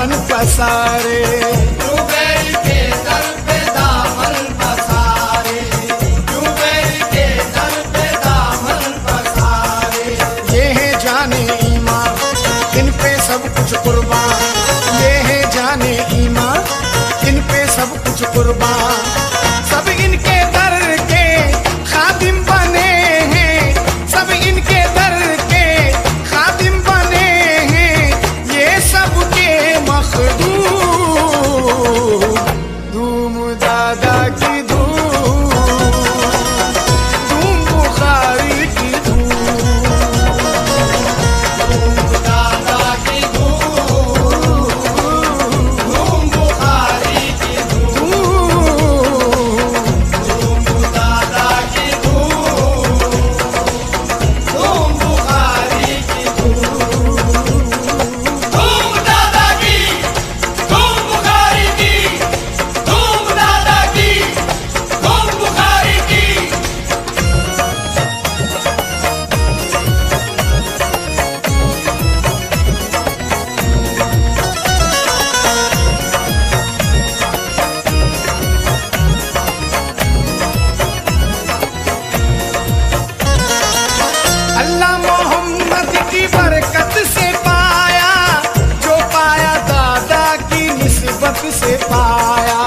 दामन पसारे, जुबैर के दर पे दामन पसारे, जुबैर के दर पे दामन पसारे। ये है जाने ईमान इन पे सब कुछ कुर्बान, ये है जाने ईमान इन पे सब कुछ कुर्बान। सब इनके दर के खादिम बने हैं, सब इनके दर के खादिम बने हैं, ये सबके मखदूम। धूम दादा की धूम, धूम बुखारी की धूम, दादा की धूम, धूम बुखारी की धूम। दादा की धूम, धूम बुखारी की धूम दादा की, धूम बुखारी की, धूम दादा की, धूम बुखारी की। अल्लाह मोहम्मद की बरकत से पाया, जो पाया दादा की निस्बत से पाया,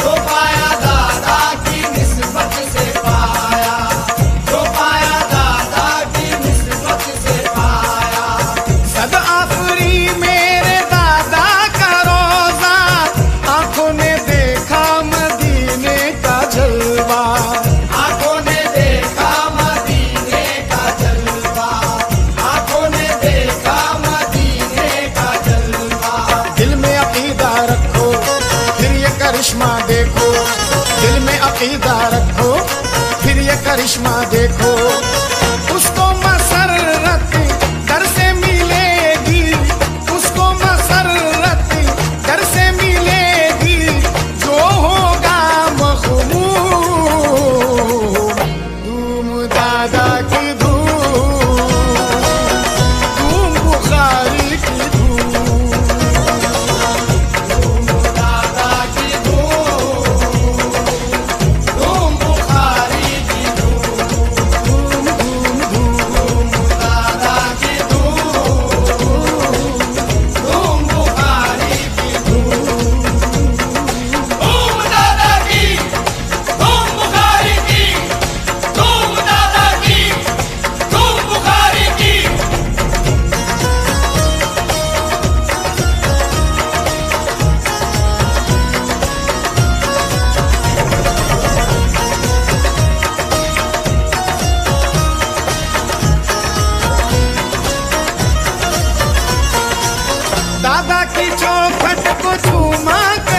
जो पाया दादा की निस्बत से पाया, जो पाया दादा की निस्बत से पाया। सद आफरी मेरे दादा का रोजा, आंखों ने देखा मदीने का जलवा, आंखों ने देखा मदीने का जलवा, आंखों ने देखा मदीने का जलवा। दिल में अकीदा रखो फिर ये करिश्मा देखो, दिल में अकीदा रखो फिर ये करिश्मा देखो। उसको मसरत दर से मिलेगी, उसको मसरत दर से मिलेगी, जो होगा मखमूम। धूम दादा की धूम, धूम बुखारी की धूम, दादा की धूम, धूम बुखारी की धूम, दादा की धूम, धूम बुखारी की धूम, दादा की, धूम बुखारी की, धूम दादा की, धूम बुखारी की। दादा की चौखट को झूमा कर